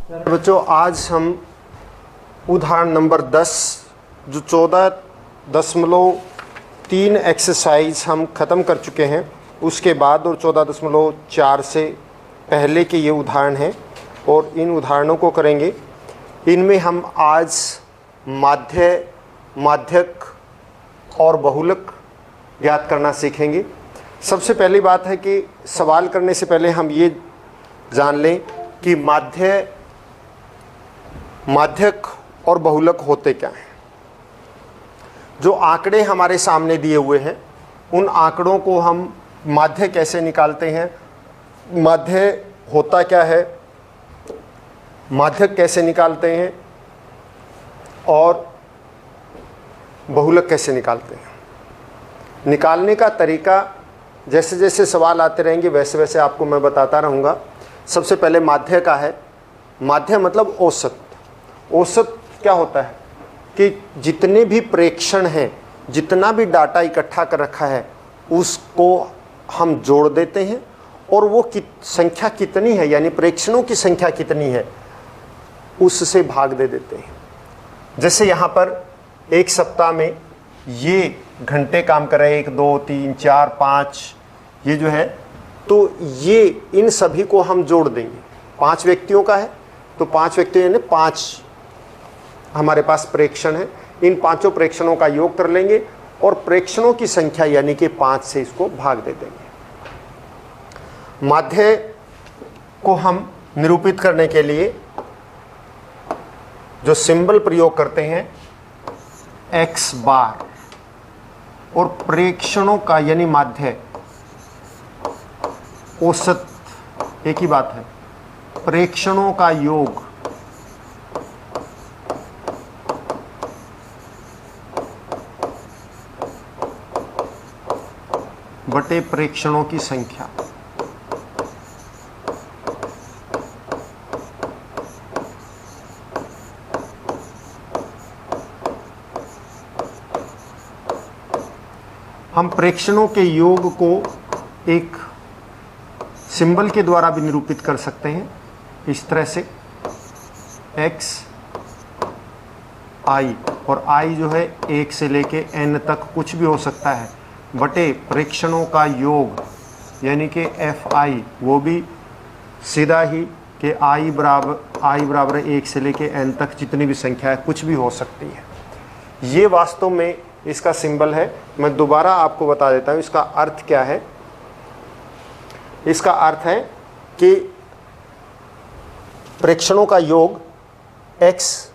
बच्चों, आज हम उदाहरण नंबर 10 जो 14.3 एक्सरसाइज हम ख़त्म कर चुके हैं, उसके बाद और 14.4 से पहले के ये उदाहरण हैं और इन उदाहरणों को करेंगे। इनमें हम आज माध्य, माध्यक और बहुलक ज्ञात करना सीखेंगे। सबसे पहली बात है कि सवाल करने से पहले हम ये जान लें कि माध्यक और बहुलक होते क्या हैं। जो आंकड़े हमारे सामने दिए हुए हैं, उन आंकड़ों को हम माध्य कैसे निकालते हैं, माध्य होता क्या है, माध्यक कैसे निकालते हैं और बहुलक कैसे निकालते हैं। निकालने का तरीका जैसे जैसे सवाल आते रहेंगे वैसे वैसे आपको मैं बताता रहूँगा। सबसे पहले माध्य का है। माध्य मतलब औसत। औसत क्या होता है कि जितने भी प्रेक्षण हैं, जितना भी डाटा इकट्ठा कर रखा है, उसको हम जोड़ देते हैं और वो संख्या कितनी है, यानी प्रेक्षणों की संख्या कितनी है, उससे भाग दे देते हैं। जैसे यहाँ पर एक सप्ताह में ये घंटे काम कर रहे हैं, 1 2 3 4 5, ये जो है, तो ये इन सभी को हम जोड़ देंगे। 5 व्यक्तियों का है तो 5 व्यक्तियों यानी 5 हमारे पास प्रेक्षण है। इन 5 प्रेक्षणों का योग कर लेंगे और प्रेक्षणों की संख्या यानी कि 5 से इसको भाग दे देंगे। माध्य को हम निरूपित करने के लिए जो सिंबल प्रयोग करते हैं x बार, और प्रेक्षणों का यानी माध्य, औसत एक ही बात है, प्रेक्षणों का योग बटे प्रेक्षणों की संख्या। हम प्रेक्षणों के योग को एक सिंबल के द्वारा भी निरूपित कर सकते हैं, इस तरह से x i, और i जो है 1 से लेके n तक कुछ भी हो सकता है, बटे प्रेक्षणों का योग यानी कि fi, वो भी सीधा ही कि i बराबर 1 से लेके n तक जितनी भी संख्या है कुछ भी हो सकती है। ये वास्तव में इसका सिंबल है। मैं दोबारा आपको बता देता हूँ इसका अर्थ क्या है। इसका अर्थ है कि प्रेक्षणों का योग x,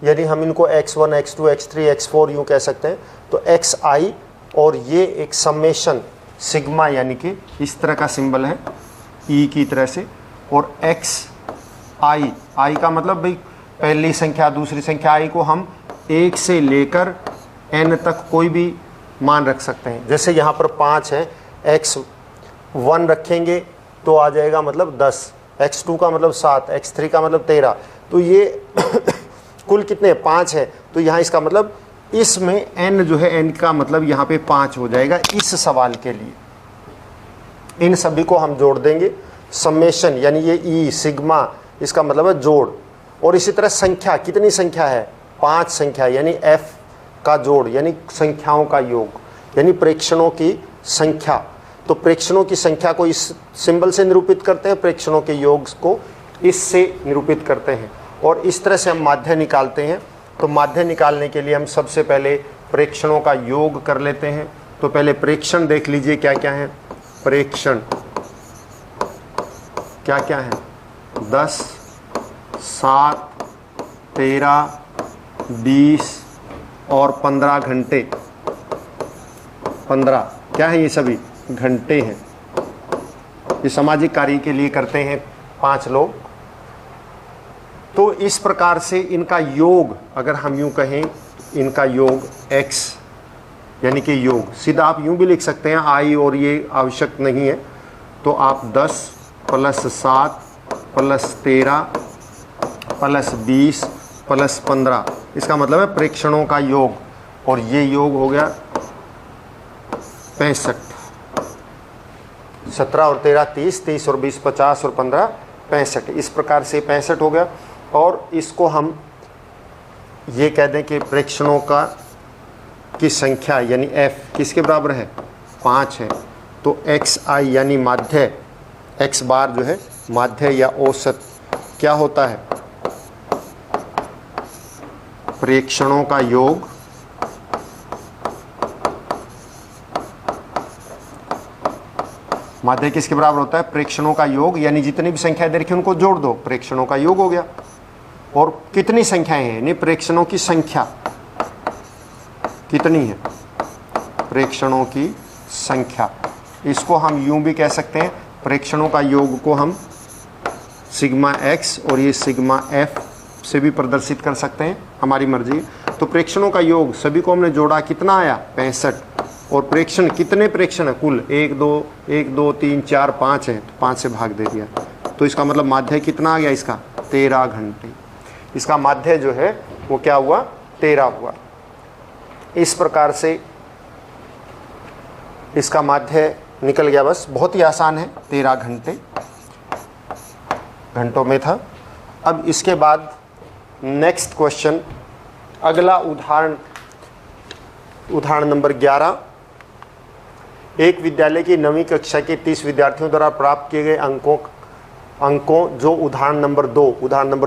यानी हम इनको x1 x2 x3 x4 यूँ कह सकते हैं, तो xi, और ये एक समेशन सिग्मा यानी कि इस तरह का सिंबल है e की तरह से, और xi, i का मतलब भाई पहली संख्या दूसरी संख्या i को हम 1 से लेकर n तक कोई भी मान रख सकते हैं। जैसे यहाँ पर 5 है, x1 रखेंगे तो आ जाएगा मतलब 10, x2 का मतलब 7, x3 का मतलब 13, तो ये कुल कितने 5 है, तो यहाँ इसका मतलब इसमें n जो है, n का मतलब यहाँ पे 5 हो जाएगा इस सवाल के लिए। इन सभी को हम जोड़ देंगे, समेशन यानी ये e सिग्मा, इसका मतलब है जोड़, और इसी तरह संख्या, कितनी संख्या है 5 संख्या, यानी f का जोड़ यानी संख्याओं का योग, यानी प्रेक्षणों की संख्या। तो प्रेक्षणों की संख्या को इस सिंबल से निरूपित करते हैं, प्रेक्षणों के योग को इससे निरूपित करते हैं, और इस तरह से हम माध्य निकालते हैं। तो माध्य निकालने के लिए हम सबसे पहले प्रेक्षणों का योग कर लेते हैं। तो पहले प्रेक्षण देख लीजिए क्या क्या है। प्रेक्षण क्या क्या है, 10 7 13 20 और 15 घंटे। 15 क्या है, ये सभी घंटे हैं। ये सामाजिक कार्य के लिए करते हैं 5 लोग। तो इस प्रकार से इनका योग, अगर हम यूं कहें, इनका योग x यानी कि योग सीधा आप यूं भी लिख सकते हैं, i और ये आवश्यक नहीं है, तो आप 10 + 7 + 13 + 20 + 15, इसका मतलब है प्रेक्षणों का योग, और ये योग हो गया 65। 17 और 13 30, 30 और 20 50 और 15 65। इस प्रकार से 65 हो गया। और इसको हम ये कह दें कि प्रेक्षणों की संख्या यानी f किसके बराबर है, 5 है। तो xi यानी माध्य, x बार जो है माध्य या औसत क्या होता है, प्रेक्षणों का योग माध्य किसके बराबर होता है, प्रेक्षणों का योग, यानी जितनी भी संख्याएं दे रखी उनको जोड़ दो, प्रेक्षणों का योग हो गया। और कितनी संख्याएं हैं, यानी प्रेक्षणों की संख्या कितनी है, प्रेक्षणों की संख्या, इसको हम यूं भी कह सकते हैं, प्रेक्षणों का योग को हम सिग्मा x और ये सिग्मा f से भी प्रदर्शित कर सकते हैं, हमारी मर्जी। तो प्रेक्षणों का योग सभी को हमने जोड़ा, कितना आया, 65। और प्रेक्षण कितने प्रेक्षण है कुल, 1 2 3 4 5 है, तो 5 से भाग दे दिया। तो इसका मतलब माध्य कितना आ गया इसका, 13 घंटे। इसका माध्य जो है वो क्या हुआ, 13 हुआ। इस प्रकार से इसका माध्य निकल गया, बस बहुत ही आसान है, 13 घंटों में था। अब इसके बाद नेक्स्ट क्वेश्चन, अगला उदाहरण नंबर 11। एक विद्यालय की 9वीं कक्षा के 30 विद्यार्थियों द्वारा प्राप्त किए गए अंकों जो उदाहरण नंबर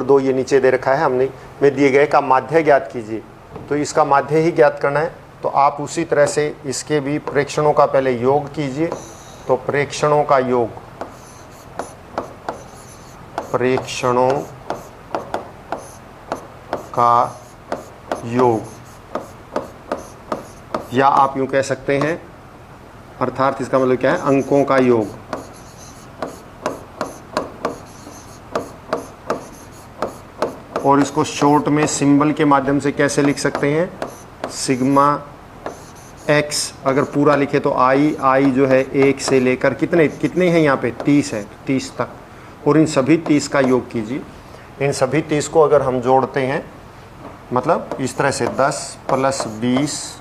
2 ये नीचे दे रखा है हमने में दिए गए का माध्य ज्ञात कीजिए। तो इसका माध्य ही ज्ञात करना है, तो आप उसी तरह से इसके भी प्रेक्षणों का पहले योग कीजिए। तो प्रेक्षणों का योग, प्रेक्षणों का योग, या आप यूं कह सकते हैं, अर्थात इसका मतलब क्या है, अंकों का योग। और इसको शॉर्ट में सिंबल के माध्यम से कैसे लिख सकते हैं, सिग्मा x, अगर पूरा लिखे तो i जो है 1 से लेकर कितने हैं यहाँ पे, 30 है, 30 तक। और इन सभी 30 का योग कीजिए। इन सभी 30 को अगर हम जोड़ते हैं, मतलब इस तरह से 10 + 20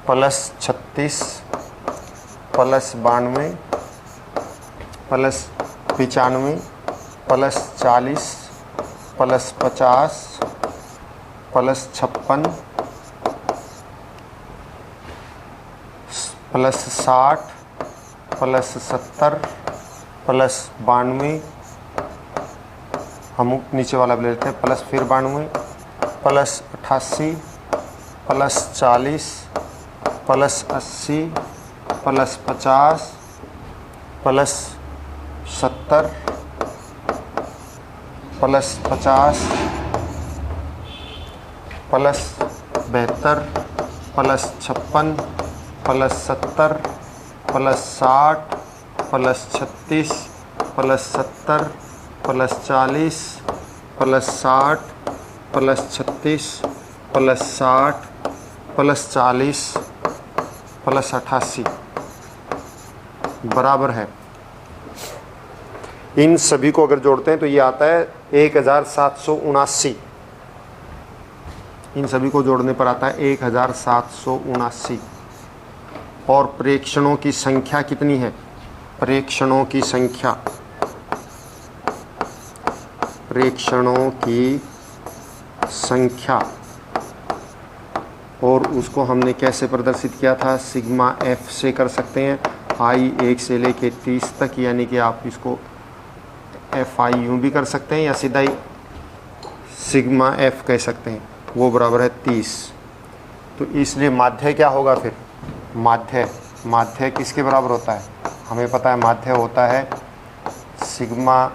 + 36 + 92 + 95 + 40 + 50 + 56 + 60 + 70 + 92, हम नीचे वाला ले लेते हैं, प्लस फिर 92 + 88 + 40 + 80 + 50 + 70 + 50 + 72 + 56 + 70 + 60 + 36 + 70 + 40 + 60 + 36 + 60 + 40 + 88 बराबर है। इन सभी को अगर जोड़ते हैं तो ये आता है 1779। इन सभी को जोड़ने पर आता है 1779। और प्रेक्षणों की संख्या कितनी है, प्रेक्षणों की संख्या, प्रेक्षणों की संख्या, और उसको हमने कैसे प्रदर्शित किया था, सिग्मा f से कर सकते हैं, i 1 से लेके 30 तक, यानी कि आप इसको fi यूँ भी कर सकते हैं या सीधा ही सिग्मा f कह सकते हैं, वो बराबर है 30। तो इसलिए माध्य क्या होगा फिर, माध्य किसके बराबर होता है, हमें पता है माध्य होता है सिग्मा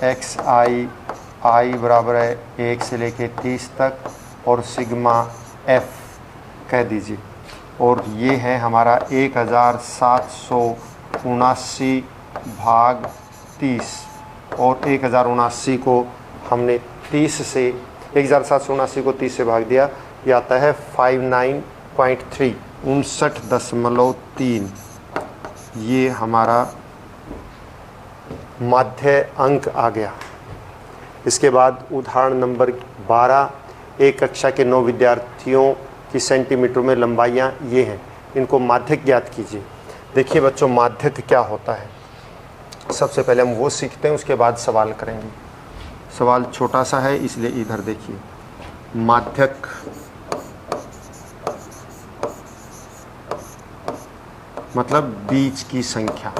xi बराबर है 1 से लेके 30 तक, और सिग्मा f कह दीजिए। और ये है हमारा 1779 भाग 30, और 1079 को हमने 30 से 1779 को 30 से भाग दिया, ये आता है 59.3, 59.3। ये हमारा माध्य अंक आ गया। इसके बाद उदाहरण नंबर 12, एक कक्षा के 9 विद्यार्थियों की सेंटीमीटर में लंबाइयाँ ये हैं, इनको माध्यक ज्ञात कीजिए। देखिए बच्चों, माध्यक क्या होता है, सबसे पहले हम वो सीखते हैं, उसके बाद सवाल करेंगे। सवाल छोटा सा है इसलिए इधर देखिए। माध्यक मतलब बीज की संख्या।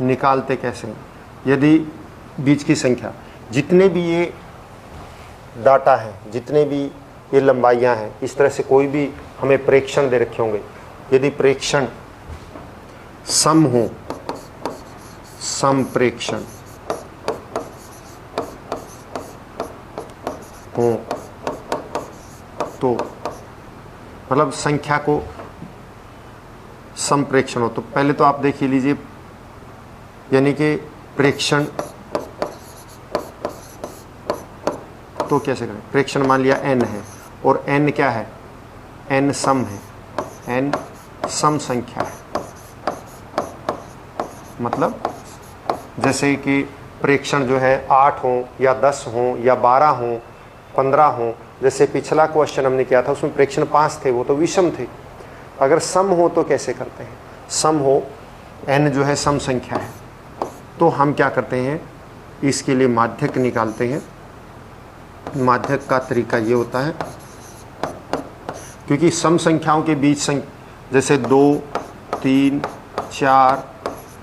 निकालते कैसे? यदि बीज की संख्या, जितने भी ये डाटा है, जितने भी ये लंबाइयां हैं, इस तरह से कोई भी हमें प्रेक्षण दे रखे होंगे, यदि प्रेक्षण सम हो, सम प्रेक्षण हो तो मतलब संख्या को सम प्रेक्षण हो, तो पहले तो आप देख लीजिए, यानी कि प्रेक्षण तो कैसे करें? प्रेक्षण मान लिया n है और n क्या है? n सम है, n सम संख्या है। मतलब जैसे कि प्रेक्षण जो है 8 हो या 10 हो या 12 हो 15 हो, जैसे पिछला क्वेश्चन हमने किया था उसमें प्रेक्षण 5 थे, वो तो विषम थे। अगर सम हो तो कैसे करते हैं? सम हो, n जो है सम संख्या है, तो हम क्या करते हैं, इसके लिए माध्यक निकालते हैं। माध्यक का तरीका ये होता है, क्योंकि सम संख्याओं के बीच जैसे 2, 3, 4,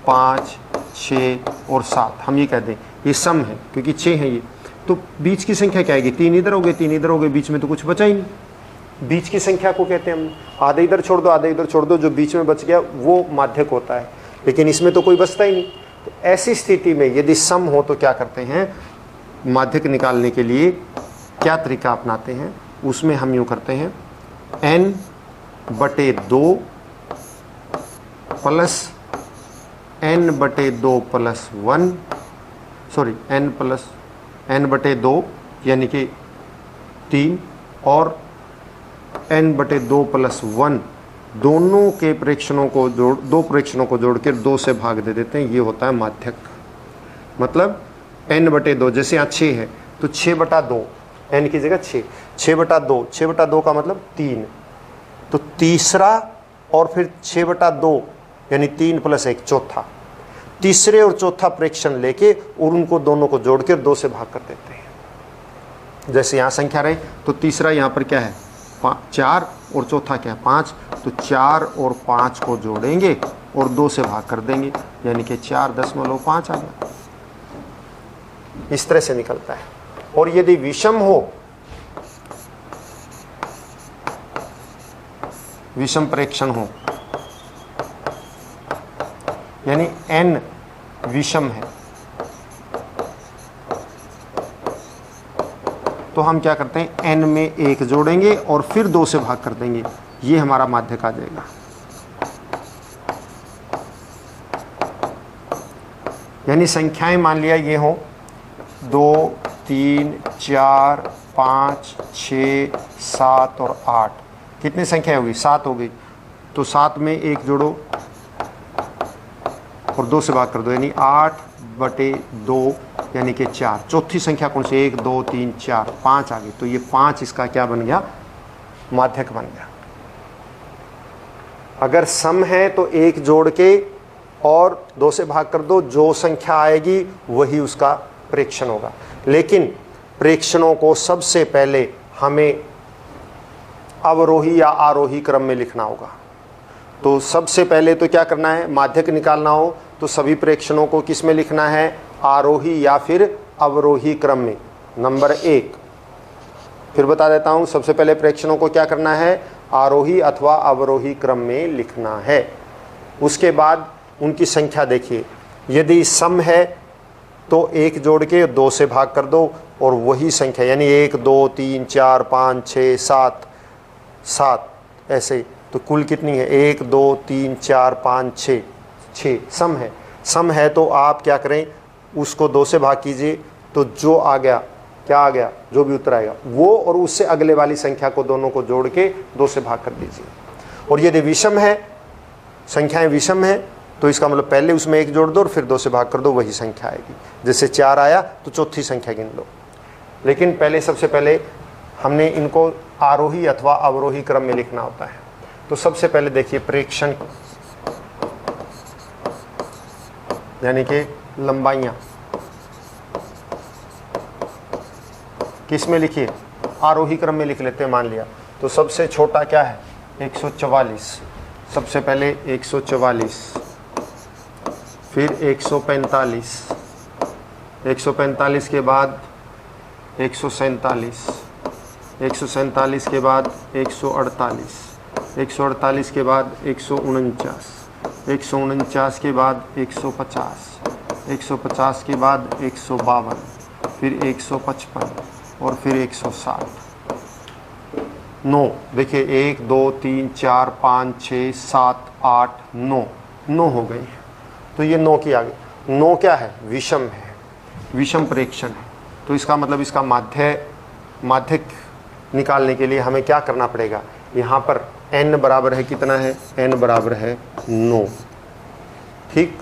5, 6 और 7, हम ये कहते हैं ये सम है क्योंकि 6 है ये, तो बीच की संख्या क्या आएगी? 3 इधर हो गए, 3 इधर हो गए, बीच में तो कुछ बचा ही नहीं। बीच की संख्या को कहते हैं हम, आधे इधर छोड़ दो, आधे इधर छोड़ दो, जो बीच में बच गया वो माध्यक होता है, लेकिन इसमें तो कोई बचता ही नहीं। तो ऐसी स्थिति में यदि सम हो तो क्या करते हैं? माध्यक निकालने के लिए क्या तरीका अपनाते हैं? उसमें हम यूँ करते हैं n/2 plus n/2 plus 1, sorry n/2 यानी कि 3 और n/2 प्लस 1, दोनों के प्रेक्षणों को जोड़, 2 प्रेक्षणों को जोड़ के 2 से भाग दे देते हैं, ये होता है माध्यक। मतलब n/2, जैसे यहाँ 6 है तो 6/2, n की जगह 6, 6/2, 6/2 का मतलब 3, तो तीसरा और फिर 6/2 यानी 3 + 1 चौथा, तीसरे और चौथा प्रेक्षण लेके और उनको दोनों को जोड़ के 2 से भाग कर देते हैं। जैसे यहाँ संख्या रही तो तीसरा यहाँ पर क्या है? 4 और चौथा क्या है? 5, तो 4 और 5 को जोड़ेंगे और 2 से भाग कर देंगे, यानी कि 4.5 आ गया। इस तरह से निकलता है। और यदि विषम हो, विषम प्रेक्षण हो, यानी n विषम है, तो हम क्या करते हैं? n में 1 जोड़ेंगे और फिर 2 से भाग कर देंगे, ये हमारा माध्यक आ जाएगा। यानी संख्याएं मान लिया ये हो 2, 3, 4, 5, 6, 7 और 8, कितनी संख्या होगी? 7 हो गई, तो 7 में 1 जोड़ो और 2 से भाग कर दो, यानी 8/2 यानी कि 4। चौथी संख्या कौन सी? 1, 2, 3, 4, 5 आ गई, तो ये 5 इसका क्या बन गया? माध्यक बन गया। अगर सम है तो 1 जोड़ के और 2 से भाग कर दो, जो संख्या आएगी वही उसका प्रेक्षण होगा। लेकिन प्रेक्षणों को सबसे पहले हमें अवरोही या आरोही क्रम में लिखना होगा। तो सबसे पहले तो क्या करना है? माध्यक निकालना हो तो सभी प्रेक्षणों को किस में लिखना है? आरोही या फिर अवरोही क्रम में। नंबर 1 फिर बता देता हूं, सबसे पहले प्रेक्षणों को क्या करना है? आरोही अथवा अवरोही क्रम में लिखना है। उसके बाद उनकी संख्या देखिए, यदि सम है तो 1 जोड़ के 2 से भाग कर दो और वही संख्या, यानी 1, 2, 3, 4, 5, 6, 7 ऐसे, तो कुल कितनी है? 1, 2, 3, 4, 5, 6 सम है। सम है तो आप क्या करें? उसको 2 से भाग कीजिए, तो जो आ गया, क्या आ गया? जो भी उत्तर आएगा वो और उससे अगले वाली संख्या को दोनों को जोड़ के 2 से भाग कर दीजिए। और यदि विषम है, संख्याएं विषम है, तो इसका मतलब पहले उसमें 1 जोड़ दो और फिर 2 से भाग कर दो, वही संख्या आएगी। जैसे 4 आया तो चौथी संख्या गिन लो। लेकिन पहले सबसे पहले हमने इनको आरोही अथवा अवरोही क्रम में लिखना होता है। तो सबसे पहले देखिए, प्रेक्षण यानी कि लंबाइयाँ किस में लिखिए, आरोही क्रम में लिख लेते हैं मान लिया। तो सबसे छोटा क्या है 144, सबसे पहले 144, फिर 145, 145 के बाद 147, 147 के बाद 148, 148 के बाद 149, 149 के बाद 150, 150 के बाद 152, फिर 155 और फिर 160। 9 देखिए 1 2 3 4 5 6 7 8 9, 9 हो गई। तो ये 9 की आगे 9 क्या है, विषम है, विषम प्रेक्षण है। तो इसका मतलब इसका माध्यक निकालने के लिए हमें क्या करना पड़ेगा, यहाँ पर n बराबर है कितना है, n बराबर है 9, ठीक।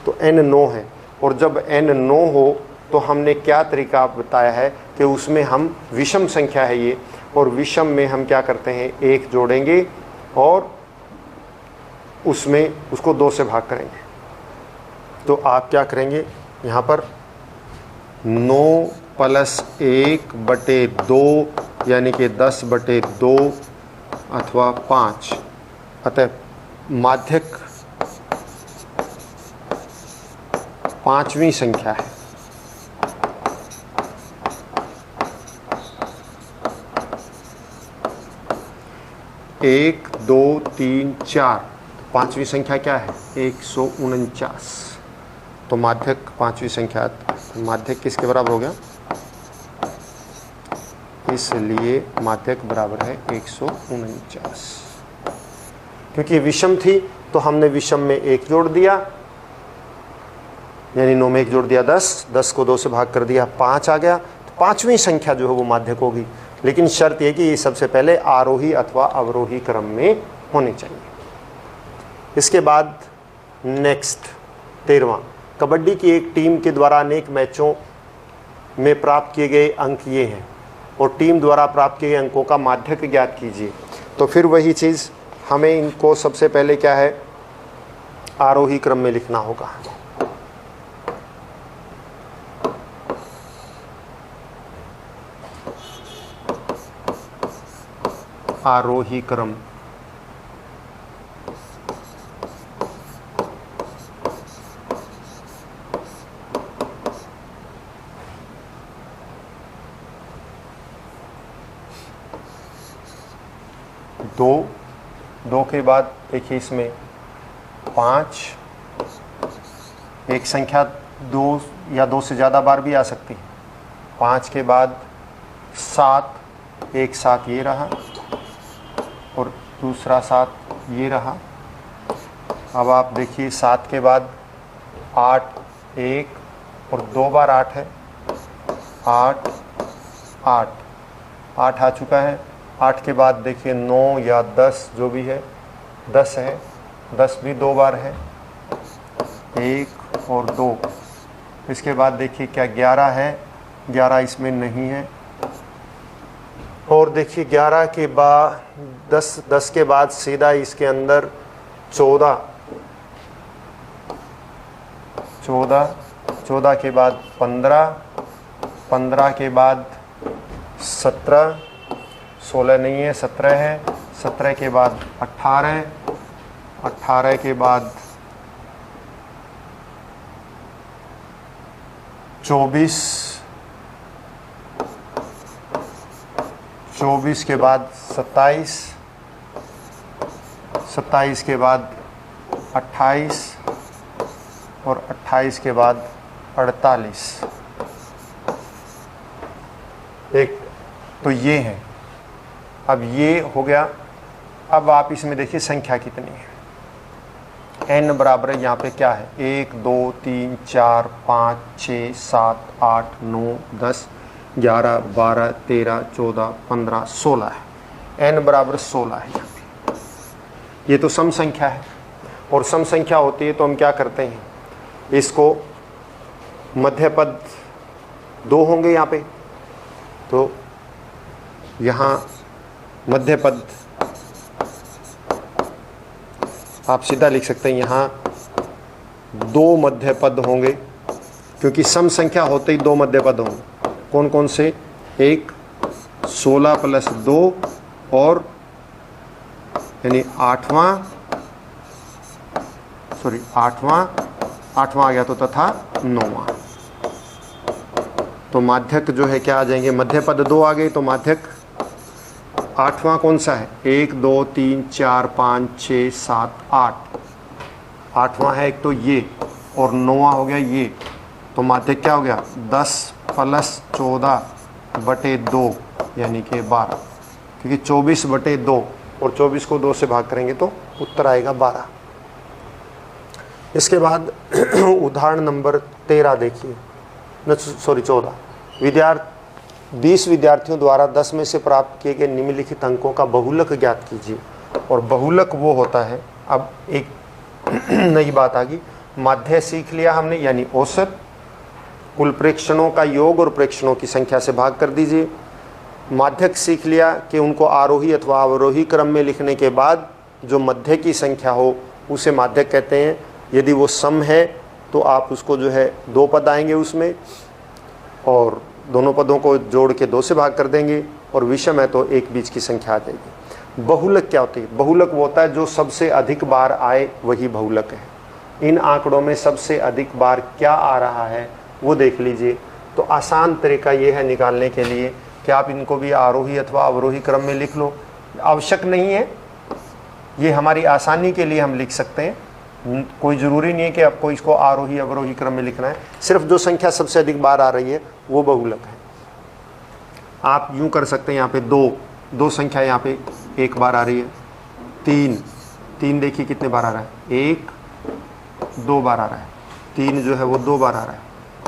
तो n 9 है, और जब n 9 हो तो हमने क्या तरीका बताया है कि उसमें हम विषम संख्या है ये, और विषम में हम क्या करते हैं, 1 जोड़ेंगे और उसमें उसको 2 से भाग करेंगे। तो आप क्या करेंगे, यहाँ पर 9 + 1/2 यानी कि 10/2 अथवा 5, अतः माध्यक 5वीं संख्या है। 1 2 3 4, 5वीं संख्या क्या है 149। तो माध्यक 5वीं संख्या, माध्यक किसके बराबर हो गया, इसलिए माध्यक बराबर है 149। क्योंकि विषम थी तो हमने विषम में 1 जोड़ दिया, यानी 9 में 1 जोड़ दिया 10, 10 को 2 से भाग कर दिया 5 आ गया। तो 5वीं संख्या जो है वो माध्यक होगी, लेकिन शर्त यह कि ये सबसे पहले आरोही अथवा अवरोही क्रम में होनी चाहिए। इसके बाद नेक्स्ट 13वां, कबड्डी की एक टीम के द्वारा अनेक मैचों में प्राप्त किए गए अंक ये हैं, और टीम द्वारा प्राप्त किए गए अंकों का माध्यक ज्ञात कीजिए। तो फिर वही चीज़ हमें इनको सबसे पहले क्या है, आरोही क्रम में लिखना होगा। आरोही क्रम, दो के बाद देखिए इसमें 5, एक संख्या 2 या 2 से ज़्यादा बार भी आ सकती है। 5 के बाद 7, एक 7 ये रहा और दूसरा 7 ये रहा। अब आप देखिए 7 के बाद 8, 1 और 2 बार 8 है, 8 8 8 आ चुका है। 8 के बाद देखिए 9 या 10 जो भी है, 10 है, 10 भी 2 बार है, 1 और 2। इसके बाद देखिए क्या 11 है, 11 इसमें नहीं है। और देखिए 11 के बाद 10 के बाद सीधा इसके अंदर 14 के बाद 15 के बाद 17, 16 नहीं है, 17 है, 17 के बाद 18 के बाद 24 के बाद 27 के बाद 28 और 28 के बाद 48। एक तो ये है। अब ये हो गया। अब आप इसमें देखिए संख्या कितनी है। n बराबर है यहाँ पे क्या है, 1 2 3 4 5 6 7 8 9 10 11 12 13 14 15 16 है। n बराबर 16 है यहाँ पे। ये तो सम संख्या है, और सम संख्या होती है तो हम क्या करते हैं, इसको मध्य पद 2 होंगे यहाँ पे, तो यहाँ मध्य पद आप सीधा लिख सकते हैं। यहाँ दो मध्य पद होंगे, क्योंकि सम संख्या होते ही दो मध्य पद होंगे। कौन कौन से? एक 16 + 2 और यानी आठवां आ गया तो तथा नौवां। तो माध्यक जो है क्या आ जाएंगे? मध्य पद दो आ गए तो माध्यक आठवां कौन सा है? 1 2 3 4 5 6 7 8, आठवां है एक तो ये, और नौवां हो गया ये। तो माध्यक क्या हो गया? 10 + 14/2 यानी कि 12, क्योंकि 24/2 और 24 को 2 से भाग करेंगे तो उत्तर आएगा 12। इसके बाद उदाहरण नंबर 13 देखिए, 14। 20 विद्यार्थियों द्वारा 10 में से प्राप्त किए गए निम्नलिखित अंकों का बहुलक ज्ञात कीजिए। और बहुलक वो होता है, अब एक नई बात आ गई, माध्य सीख लिया हमने, यानी औसत, कुल प्रेक्षणों का योग और प्रेक्षणों की संख्या से भाग कर दीजिए। माध्यक सीख लिया कि उनको आरोही अथवा अवरोही क्रम में लिखने के बाद जो मध्य की संख्या हो उसे माध्यक कहते हैं। यदि वो सम है तो आप उसको जो है 2 पद आएंगे उसमें, और दोनों पदों को जोड़ के 2 से भाग कर देंगे, और विषम है तो एक बीच की संख्या आ जाएगी। बहुलक क्या होती है? बहुलक वो होता है जो सबसे अधिक बार आए वही बहुलक है। इन आंकड़ों में सबसे अधिक बार क्या आ रहा है वो देख लीजिए। तो आसान तरीका ये है निकालने के लिए कि आप इनको भी आरोही अथवा अवरोही क्रम में लिख लो। आवश्यक नहीं है, ये हमारी आसानी के लिए हम लिख सकते हैं, कोई ज़रूरी नहीं है कि आपको इसको आरोही अवरोही क्रम में लिखना है। सिर्फ जो संख्या सबसे अधिक बार आ रही है वो बहुलक है। आप यूँ कर सकते हैं, यहाँ पे दो संख्या यहाँ पे एक बार आ रही है। 3 देखिए कितने बार आ रहा है? 1 2 बार आ रहा है। 3 जो है वो 2 बार आ रहा है।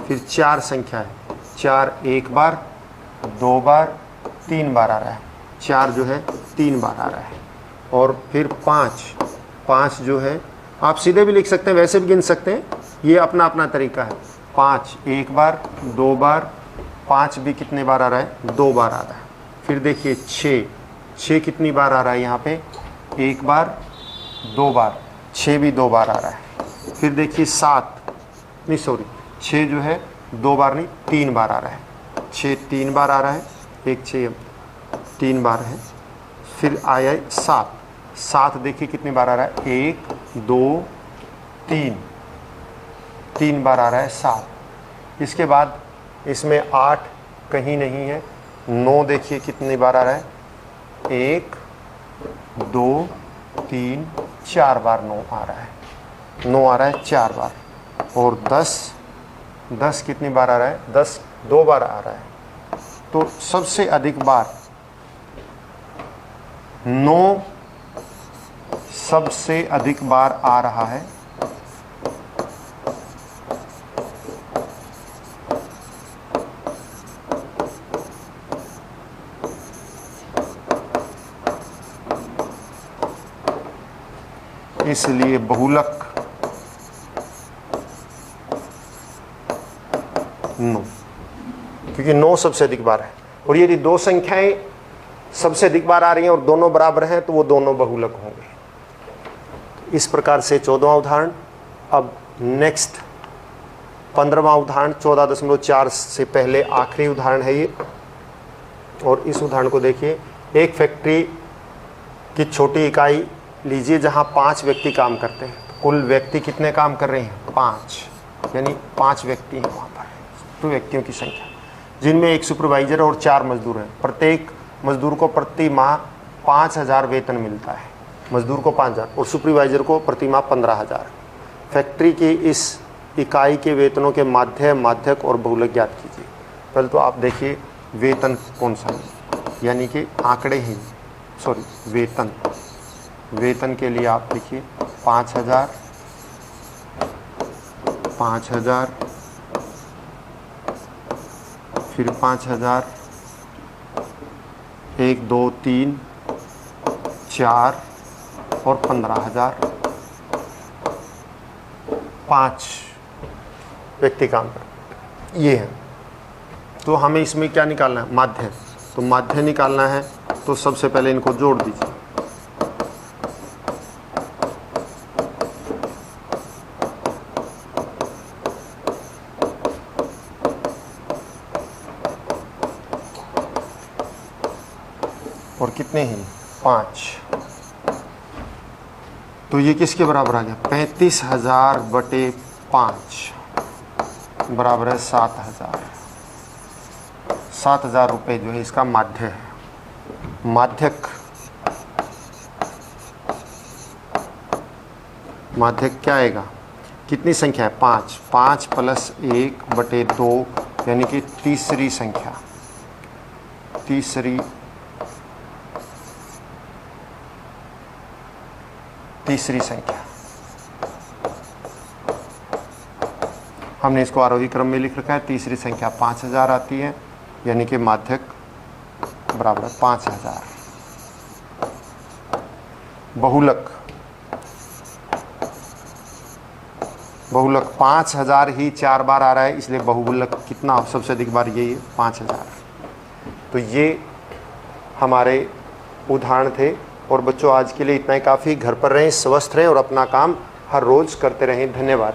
फिर 4 संख्या है, 4 1 बार 2 बार 3 बार आ रहा है। 4 जो है 3 बार आ रहा है। और फिर 5 जो है आप सीधे भी लिख सकते हैं, वैसे भी गिन सकते हैं, ये अपना अपना तरीका है। 5 1 बार 2 बार, 5 भी कितने बार आ रहा है? 2 बार आ रहा है। फिर देखिए 6 कितनी बार आ रहा है यहाँ पे? 1 बार 2 बार, 6 भी 2 बार आ रहा है। फिर देखिए 6 जो है 2 बार नहीं 3 बार आ रहा है। 6 3 बार आ रहा है, 1 6 3 बार है। फिर आया 7 देखिए कितनी बार आ रहा है? 1 2 3 बार आ रहा है 7। इसके बाद इसमें 8 कहीं नहीं है। 9 देखिए कितनी बार आ रहा है? 1 2 3 4 बार 9 आ रहा है। 9 आ रहा है 4 बार। और 10 कितनी बार आ रहा है? 10 2 बार आ रहा है। तो सबसे अधिक बार 9 सबसे अधिक बार आ रहा है। इसलिए बहुलक 9, क्योंकि 9 सबसे अधिक बार है। और यदि 2 संख्याएं सबसे अधिक बार आ रही हैं और दोनों बराबर हैं तो वो दोनों बहुलक होंगे। इस प्रकार से 14वां उदाहरण। अब नेक्स्ट 15वां उदाहरण 14.4 से पहले आखिरी उदाहरण है ये। और इस उदाहरण को देखिए, एक फैक्ट्री की छोटी इकाई लीजिए जहां 5 व्यक्ति काम करते हैं। कुल व्यक्ति कितने काम कर रहे हैं? 5, यानी 5 व्यक्ति हैं वहाँ पर, तो व्यक्तियों की संख्या, जिनमें एक सुपरवाइजर और 4 मजदूर हैं। प्रत्येक मजदूर को प्रति माह 5,000 वेतन मिलता है। मजदूर को 5,000 और सुपरवाइजर को प्रति माह 15,000। फैक्ट्री की इस इकाई के वेतनों के माध्यक और बहुलक ज्ञात कीजिए। पहले तो आप देखिए वेतन कौन सा है, यानी कि आंकड़े हैं, वेतन के लिए आप देखिए 5,000 फिर 5,000 1 2 3 4 और 15,000। 5 व्यक्ति काम कर, ये है। तो हमें इसमें क्या निकालना है? माध्य। तो माध्य निकालना है तो सबसे पहले इनको जोड़ दीजिए। कितने हैं 5, तो ये किसके बराबर आ गया 35,000 बटे 5 बराबर है 7,000। 7,000 रुपये जो है इसका माध्य है। माध्यक क्या आएगा, कितनी संख्या है 5, 5 + 1 बटे 2 यानी कि तीसरी संख्या, तीसरी संख्या। हमने इसको आरोही क्रम में लिख रखा है। तीसरी संख्या 5,000 आती है यानी कि माध्यक बराबर 5,000। बहुलक 5,000 ही 4 बार आ रहा है, इसलिए बहुलक कितना सबसे अधिक बार यही है 5,000। तो ये हमारे उदाहरण थे। और बच्चों आज के लिए इतना ही काफ़ी। घर पर रहें, स्वस्थ रहें और अपना काम हर रोज़ करते रहें। धन्यवाद।